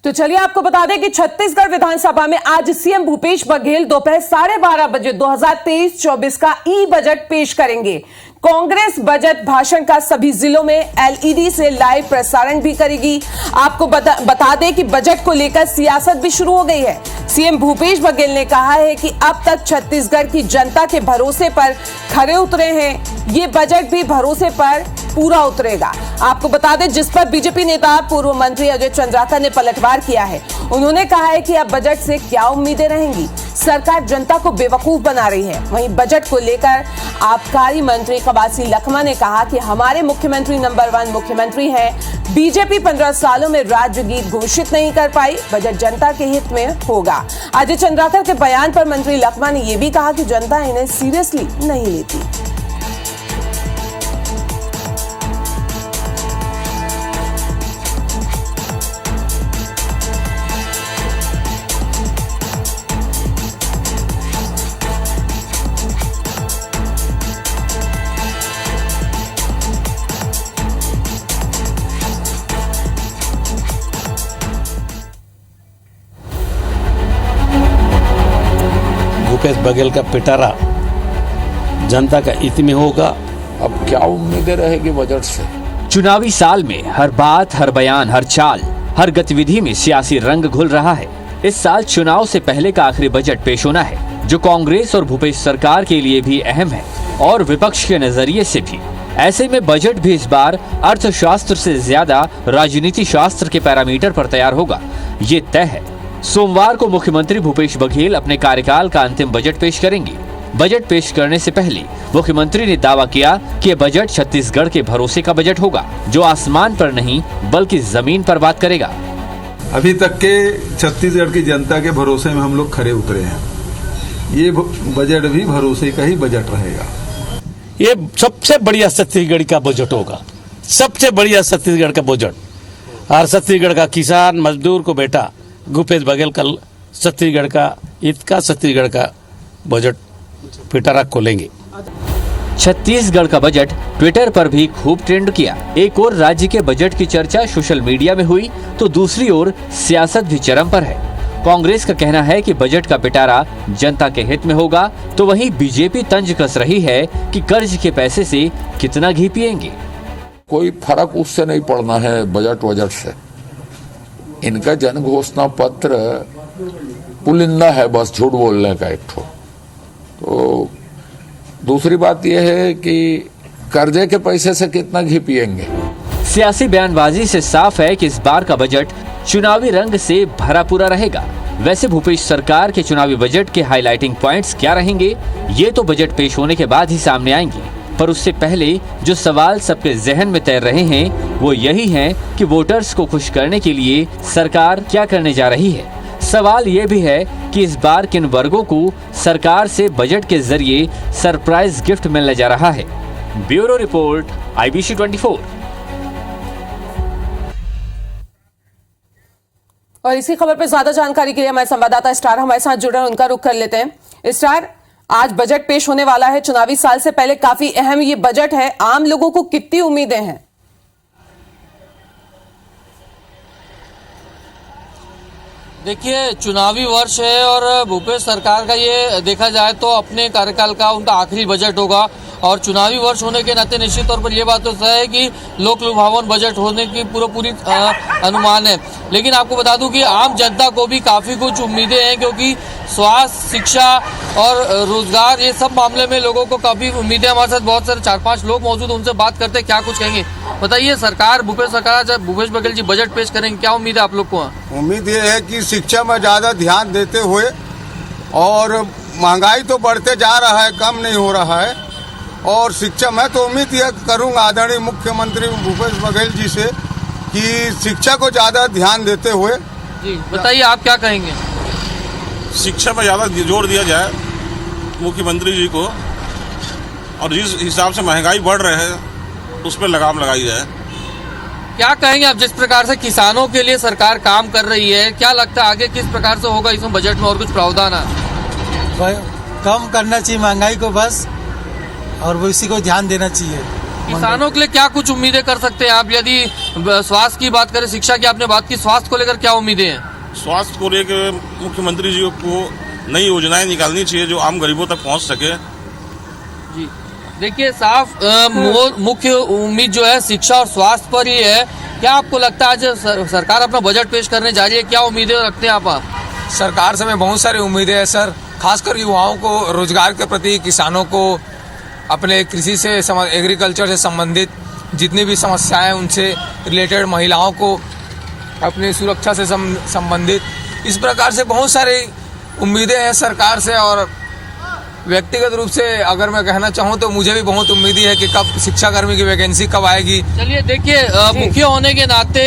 तो चलिए आपको बता दें कि छत्तीसगढ़ विधानसभा में आज सीएम भूपेश बघेल दोपहर 12:30 बजे 2023-24 का ई बजट पेश करेंगे। कांग्रेस बजट भाषण का सभी जिलों में एलईडी से लाइव प्रसारण भी करेगी। आपको बता दें कि बजट को लेकर सियासत भी शुरू हो गई है। सीएम भूपेश बघेल ने कहा है कि अब तक छत्तीसगढ़ की जनता के भरोसे पर खरे उतरे हैं, ये बजट भी भरोसे पर पूरा उतरेगा। आपको बता दें, जिस पर बीजेपी नेता पूर्व मंत्री अजय चंद्राकर ने पलटवार किया है। उन्होंने कहा है कि अब बजट से क्या उम्मीदें रहेंगी, सरकार जनता को बेवकूफ बना रही है। वहीं बजट को लेकर आबकारी मंत्री कवासी लखमा ने कहा कि हमारे मुख्यमंत्री नंबर 1 मुख्यमंत्री हैं। बीजेपी 15 सालों में राज्य गीत घोषित नहीं कर पाई, बजट जनता के हित में होगा। अजय चंद्राकर के बयान पर मंत्री लखमा ने यह भी कहा कि जनता इन्हें सीरियसली नहीं लेती। भूपेश बघेल का पिटारा जनता का हित में होगा। अब क्या उम्मीदें रहेगी बजट से? चुनावी साल में हर बात, हर बयान, हर चाल, हर गतिविधि में सियासी रंग घुल रहा है। इस साल चुनाव से पहले का आखिरी बजट पेश होना है, जो कांग्रेस और भूपेश सरकार के लिए भी अहम है और विपक्ष के नजरिए से भी। ऐसे में बजट भी इस बार अर्थशास्त्र से ज्यादा राजनीति शास्त्र के पैरामीटर पर तैयार होगा, ये तय है। सोमवार को मुख्यमंत्री भूपेश बघेल अपने कार्यकाल का अंतिम बजट पेश करेंगे। बजट पेश करने से पहले मुख्यमंत्री ने दावा किया कि बजट छत्तीसगढ़ के भरोसे का बजट होगा, जो आसमान पर नहीं बल्कि जमीन पर बात करेगा। अभी तक के छत्तीसगढ़ की जनता के भरोसे में हम लोग खरे उतरे हैं। ये बजट भी भरोसे का ही बजट रहेगा। ये सबसे बढ़िया छत्तीसगढ़ का बजट होगा, सबसे बढ़िया छत्तीसगढ़ का बजट। और छत्तीसगढ़ का किसान मजदूर को बेटा भूपेश बघेल कल छत्तीसगढ़ का बजट पिटारा खोलेंगे। छत्तीसगढ़ का बजट ट्विटर पर भी खूब ट्रेंड किया। एक ओर राज्य के बजट की चर्चा सोशल मीडिया में हुई, तो दूसरी ओर सियासत भी चरम पर है। कांग्रेस का कहना है कि बजट का पिटारा जनता के हित में होगा, तो वहीं बीजेपी तंज कस रही है कि कर्ज के पैसे से कितना घी पिएंगे। कोई फर्क उससे नहीं पड़ना है बजट से। इनका जन घोषणा पत्र पुलिंदा है, बस झूठ बोलने का एक ठो। तो दूसरी बात यह है कि कर्जे के पैसे से कितना घी पिएंगे। सियासी बयानबाजी से साफ है कि इस बार का बजट चुनावी रंग से भरा पूरा रहेगा। वैसे भूपेश सरकार के चुनावी बजट के हाईलाइटिंग पॉइंट्स क्या रहेंगे, ये तो बजट पेश होने के बाद ही सामने आएंगे। पर उससे पहले जो सवाल सबके जहन में तैर रहे हैं, वो यही हैं कि वोटर्स को खुश करने के लिए सरकार क्या करने जा रही है। सवाल ये भी है कि इस बार किन वर्गों को सरकार से बजट के जरिए सरप्राइज गिफ्ट मिलने जा रहा है। Bureau report, IBC 24। और इसी खबर पर ज्यादा जानकारी के लिए हमारे संवाददाता स्टार हमारे साथ जुड़ रहे हैं, उनका रुख कर लेते हैं। स्टार, आज बजट पेश होने वाला है, चुनावी साल से पहले काफी अहम ये बजट है, आम लोगों को कितनी उम्मीदें हैं? देखिए, चुनावी वर्ष है और भूपेश सरकार का ये देखा जाए तो अपने कार्यकाल का उनका आखिरी बजट होगा। और चुनावी वर्ष होने के नाते निश्चित तौर पर यह बात तो तय है कि लोक लुभावन बजट होने की पूरी अनुमान है। लेकिन आपको बता दूं कि आम जनता को भी काफ़ी कुछ उम्मीदें हैं, क्योंकि स्वास्थ्य, शिक्षा और रोजगार, ये सब मामले में लोगों को काफ़ी उम्मीदें। हमारे साथ बहुत सारे 4-5 लोग मौजूद, उनसे बात करते हैं क्या कुछ कहेंगे। बताइए, भूपेश सरकार जब भूपेश बघेल जी बजट पेश करेंगे, क्या उम्मीद है आप लोग को? उम्मीद ये है कि शिक्षा में ज़्यादा ध्यान देते हुए, और महंगाई तो बढ़ते जा रहा है, कम नहीं हो रहा है। और शिक्षा में तो उम्मीद यह करूंगा आदरणीय मुख्यमंत्री भूपेश बघेल जी से कि शिक्षा को ज़्यादा ध्यान देते हुए। जी बताइए, आप क्या कहेंगे? शिक्षा पर ज़्यादा जोर दिया जाए मुख्यमंत्री जी को, और जिस हिसाब से महंगाई बढ़ रही है उस पर लगाम लगाई जाए। क्या कहेंगे आप, जिस प्रकार से किसानों के लिए सरकार काम कर रही है, क्या लगता है आगे किस प्रकार से होगा इसमें बजट में, और कुछ प्रावधान है? कम करना चाहिए महंगाई को बस, और वो इसी को ध्यान देना चाहिए। किसानों के लिए क्या कुछ उम्मीदें कर सकते हैं आप? यदि स्वास्थ्य की बात करें, शिक्षा की आपने बात की, स्वास्थ्य को लेकर क्या उम्मीदें हैं? स्वास्थ्य को लेकर मुख्यमंत्री जी को नई योजनाएं निकालनी चाहिए जो आम गरीबों तक पहुंच सके। जी देखिए, साफ मुख्य उम्मीद जो है शिक्षा और स्वास्थ्य पर ही है। क्या आपको लगता है आज सरकार अपना बजट पेश करने जा रही है, क्या उम्मीदें रखते हैं आप? सरकार से हमें बहुत सारी उम्मीदें हैं सर, खासकर युवाओं को रोजगार के प्रति, किसानों को अपने कृषि से एग्रीकल्चर से संबंधित जितनी भी समस्याएं हैं उनसे रिलेटेड, महिलाओं को अपनी सुरक्षा से संबंधित, इस प्रकार से बहुत सारी उम्मीदें हैं सरकार से। और व्यक्तिगत रूप से अगर मैं कहना चाहूँ तो मुझे भी बहुत उम्मीद है कि कब शिक्षाकर्मी की वैकेंसी कब आएगी। चलिए देखिए, मुखिया होने के नाते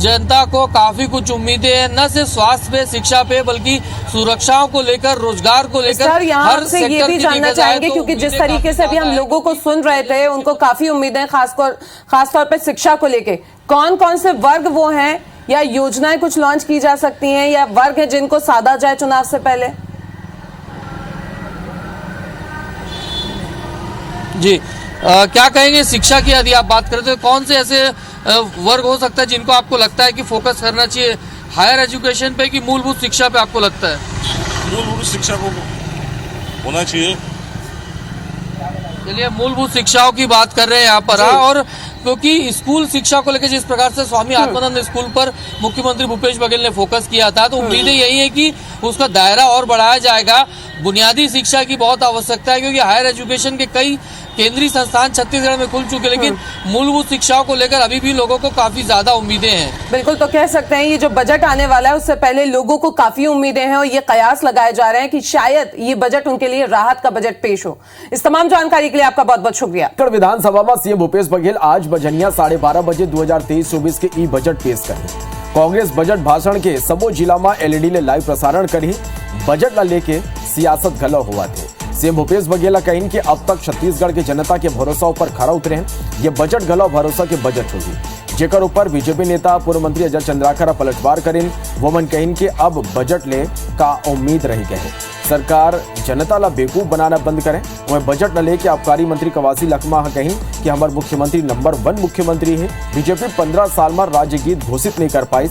जनता को काफी कुछ उम्मीदें हैं, न सिर्फ स्वास्थ्य पे, शिक्षा पे, बल्कि सुरक्षाओं को लेकर, रोजगार को लेकर। सर, यहाँ से ये भी जानना चाहेंगे क्योंकि जिस तरीके से अभी हम लोगों को सुन रहे थे, उनको काफी उम्मीदें खासतौर पर शिक्षा को लेके। कौन कौन से वर्ग वो हैं या योजनाएं कुछ लॉन्च की जा सकती हैं या वर्ग है जिनको साधा जाए चुनाव से पहले? जी क्या कहेंगे शिक्षा की यदि आप बात करें तो कौन से ऐसे वर्ग हो सकता है जिनको आपको लगता है कि फोकस करना चाहिए, हायर एजुकेशन पे कि मूलभूत शिक्षा पे आपको लगता है? मूलभूत शिक्षा को होना चाहिए। चलिए, मूलभूत शिक्षाओं की बात कर रहे हैं यहाँ पर। और क्योंकि स्कूल शिक्षा को लेकर जिस प्रकार से स्वामी आत्मानंद स्कूल पर मुख्यमंत्री भूपेश बघेल ने फोकस किया था, तो उम्मीदें यही है कि उसका दायरा और बढ़ाया जाएगा। बुनियादी शिक्षा की बहुत आवश्यकता है क्योंकि हायर एजुकेशन के कई केंद्रीय संस्थान छत्तीसगढ़ में खुल चुके, लेकिन मूलभूत शिक्षाओं को लेकर अभी भी लोगों को काफी ज्यादा उम्मीदें हैं। बिल्कुल, तो कह सकते हैं ये जो बजट आने वाला है उससे पहले लोगों को काफी उम्मीदें हैं और ये कयास लगाए जा रहे हैं कि शायद ये बजट उनके लिए राहत का बजट पेश हो। इस तमाम जानकारी के लिए आपका बहुत बहुत शुक्रिया। छत्तीसगढ़ विधानसभा में सीएम भूपेश बघेल आज बजनिया 12:30 बजे 2023-24 के ई बजट पेश करें। कांग्रेस बजट भाषण के सबो जिला में एलईडी ले लाइव प्रसारण करी। बजट ला लेके सियासत घलो हुआ थे। सीएम भूपेश बघेल कहीं कि अब तक छत्तीसगढ़ के जनता के भरोसा ऊपर खरा उतरे हैं। ये बजट घलो भरोसा के बजट होगी, जेकर ऊपर बीजेपी नेता पूर्व मंत्री अजय चंद्राकर पलटवार करें। वो मन कहीं कि अब बजट ले का उम्मीद रही गए सरकार जनता ला बेवकूफ बनाना बंद करें। वह बजट न लेके आबकारी मंत्री कवासी लखमा कहीं कि हमारे मुख्यमंत्री नंबर 1 मुख्यमंत्री है। बीजेपी 15 साल में राज्य गीत घोषित नहीं कर पाई।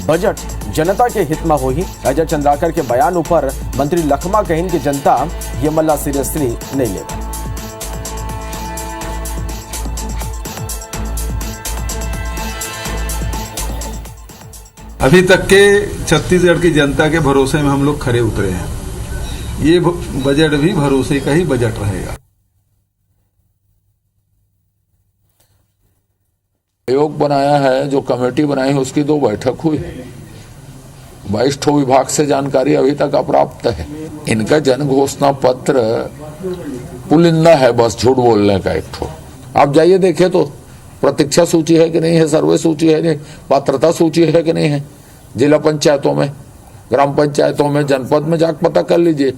बजट जनता के हित में हो ही। अजय चंद्राकर के बयान ऊपर मंत्री लखमा कहीं कि जनता ये मल्ला सीरियसली नहीं लेगा। अभी तक के छत्तीसगढ़ की जनता के भरोसे में हम लोग खरे उतरे हैं। ये बजट भी भरोसे का ही बजट रहेगा। आयोग बनाया है, जो कमेटी बनाई है उसकी 2 बैठक हुई। 22 ठो विभाग से जानकारी अभी तक अप्राप्त है। इनका जन घोषणा पत्र पुलिंदा है, बस झूठ बोलने का एक ठो। आप जाइए देखिए तो प्रतीक्षा सूची है कि नहीं है, सर्वे सूची है नहीं, पात्रता सूची है कि नहीं है। जिला पंचायतों में, ग्राम पंचायतों में, जनपद में जाकर पता कर लीजिए।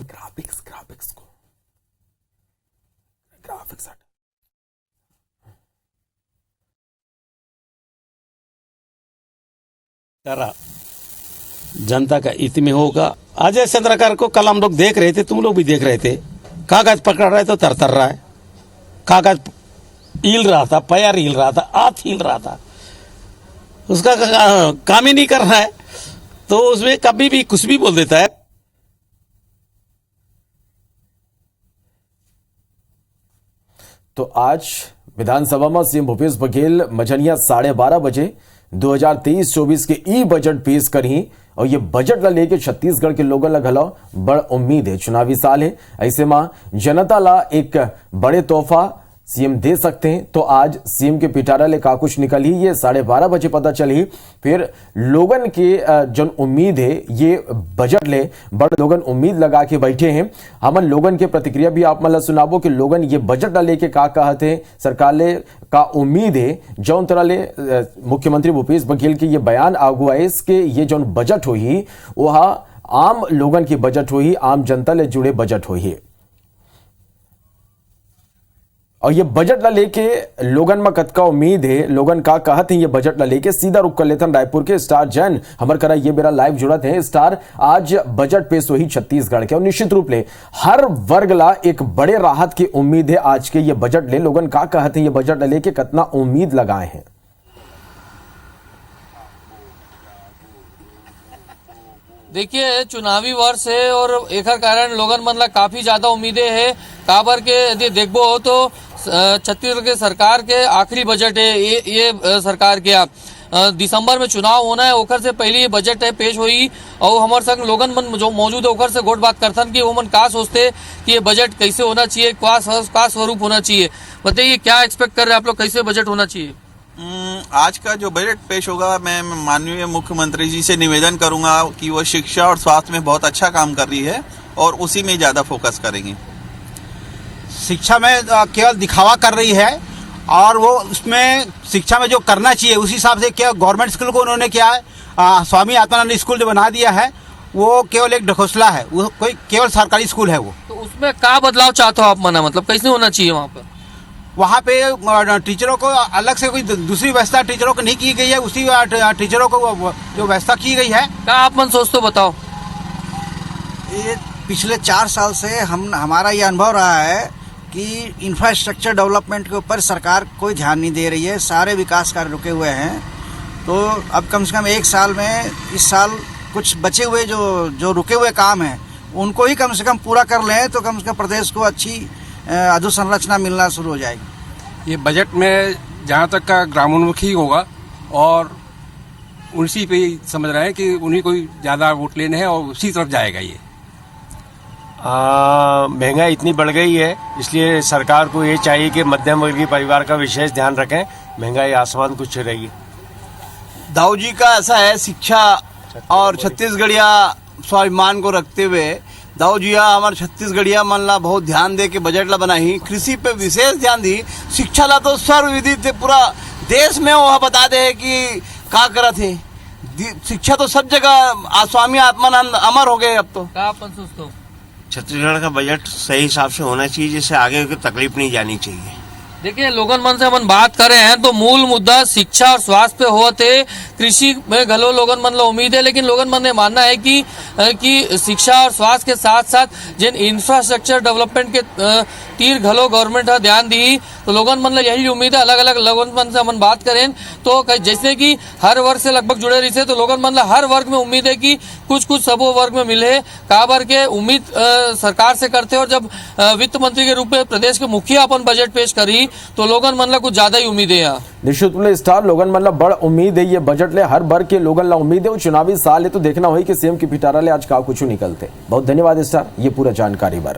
जनता का हित में होगा। अजय चंद्राकर को कल हम लोग देख रहे थे, तुम लोग भी देख रहे थे, कागज पकड़ रहे तो तरतर रहा है, कागज हिल रहा था, पैर हिल रहा था, हाथ हिल रहा था, उसका काम ही नहीं कर रहा है, तो उसमें कभी भी कुछ भी बोल देता है। तो आज विधानसभा में सीएम भूपेश बघेल मजनिया 12:30 बजे 2023-24 के ई बजट पेश करी और ये बजट ला लेके छत्तीसगढ़ के लोगों ला घलो बड़ उम्मीद है। चुनावी साल है, ऐसे में जनता ला एक बड़े तोहफा सीएम दे सकते हैं। तो आज सीएम के पिटारा ले का कुछ निकल ही ये 12:30 बजे पता चली। फिर लोगन के जो उम्मीद है ये बजट ले बड़ लोगन उम्मीद लगा के बैठे हैं। हमन लोगन के प्रतिक्रिया भी आप मतलब सुनाबो कि लोगन ये बजट ला लेके का कहते हैं, सरकार ले का उम्मीद है। जौन तरह ले मुख्यमंत्री भूपेश बघेल के ये बयान आगुआ है, इसके ये जौन बजट होई वह आम लोगन की बजट होई, आम जनता ले जुड़े बजट होई। और ये बजट ला लेके लोगन में कतका उम्मीद है, लोगन का कहत है ये बजट ला लेके। सीधा रुक कर लेथन रायपुर के स्टार जैन हमार करा ये मेरा लाइव जुड़त है। स्टार, आज बजट पेश हुई छत्तीसगढ़ के और निश्चित रूप ले हर वर्ग ला एक बड़े राहत की उम्मीद है आज के ये बजट ले। लोगन का कहत है ये बजट ला लेके कितना उम्मीद लगाए हैं। देखिए, चुनावी वर्ष है और एकर कारण लोगन मन ला काफी ज्यादा उम्मीदें है। काबर के यदि देखबो तो छत्तीसगढ़ के सरकार के आखिरी बजट है ये सरकार के। दिसंबर में चुनाव होना है, ओकर से पहले ये बजट है पेश हुई और हमारे संग लोगन मन जो मौजूद है ओकर से गोट बात करथन कि वो मन का सोचते कि ये बजट कैसे होना चाहिए, का स्वरूप होना चाहिए। बताइए क्या एक्सपेक्ट कर रहे हैं आप लोग, कैसे बजट होना चाहिए? आज का जो बजट पेश होगा, मैं माननीय मुख्यमंत्री जी से निवेदन करूंगा कि वो शिक्षा और स्वास्थ्य में बहुत अच्छा काम कर रही है और उसी में ज्यादा फोकस करेंगी। शिक्षा में केवल दिखावा कर रही है और वो उसमें शिक्षा में जो करना चाहिए उस हिसाब से क्या गवर्नमेंट स्कूल को उन्होंने क्या है स्वामी आत्मानंद स्कूल जो बना दिया है वो केवल एक ढकोसला है, वो कोई केवल सरकारी स्कूल है वो। तो उसमें क्या बदलाव चाहते हो आप मना, मतलब कैसे होना चाहिए वहाँ पर? वहाँ पे टीचरों को अलग से कोई दूसरी व्यवस्था टीचरों को नहीं की गई है, उसी टीचरों को जो व्यवस्था की गई है। क्या आप मन सोचते हो, बताओ। ये पिछले 4 साल से हमारा ये अनुभव रहा है कि इंफ्रास्ट्रक्चर डेवलपमेंट के ऊपर सरकार कोई ध्यान नहीं दे रही है, सारे विकास कार्य रुके हुए हैं। तो अब कम से कम 1 साल में इस साल कुछ बचे हुए जो रुके हुए काम हैं उनको ही कम से कम पूरा कर लें तो कम से कम प्रदेश को अच्छी अधोसंरचना मिलना शुरू हो जाएगी। ये बजट में जहाँ तक का ग्रामोन्मुखी होगा और उसी पे समझ रहे हैं कि उन्हीं को ज़्यादा वोट लेने हैं और उसी तरफ जाएगा ये। महंगाई इतनी बढ़ गई है, इसलिए सरकार को ये चाहिए कि मध्यम वर्गीय परिवार का विशेष ध्यान रखें, महंगाई आसमान कुछ रहेगी। दाऊ जी का ऐसा है, शिक्षा और छत्तीसगढ़िया स्वाभिमान को रखते हुए दाऊ जी हमारे छत्तीसगढ़िया मन ला बहुत ध्यान दे के बजट ला बनाई, कृषि पे विशेष ध्यान दी, शिक्षा ला तो सर्वविदित थे, पूरा देश में वह बता दे कि का करत है। शिक्षा तो सब जगह स्वामी आत्मानंद अमर हो गए। अब तो छत्तीसगढ़ का बजट सही हिसाब से होना चाहिए, जिससे आगे की तकलीफ नहीं जानी चाहिए। देखिए, लोगन मन से अपन बात कर रहे हैं तो मूल मुद्दा शिक्षा और स्वास्थ्य पे होते, कृषि में घलो लोगन मन ला उम्मीद है, लेकिन लोगन मन ने मानना है कि शिक्षा और स्वास्थ्य के साथ साथ जिन इंफ्रास्ट्रक्चर डेवलपमेंट के तीर घलो गवर्नमेंट ध्यान दी, तो लोगन मन ला यही उम्मीद है। अलग अलग लोगन मन से अपन बात करें तो जैसे कि हर वर्ग से लगभग जुड़े रही थे, तो लोगन मन ला हर वर्ग में उम्मीद है कि कुछ सबो वर्ग में मिले। काबर के उम्मीद सरकार से करते, और जब वित्त मंत्री के रूप में प्रदेश के मुखिया अपन बजट पेश करी तो लोगन मन ला कुछ ज्यादा ही उम्मीद है। निश्चित रूप स्टार, लोगन मन ला बड़ उम्मीद है ये बजट ले, हर वर्ग के लोगन ला उम्मीद है। चुनावी साल है तो देखना होई कि सीएम की पिटारा ले आज का कुछ निकलते। बहुत धन्यवाद स्टार ये पूरा जानकारी बार।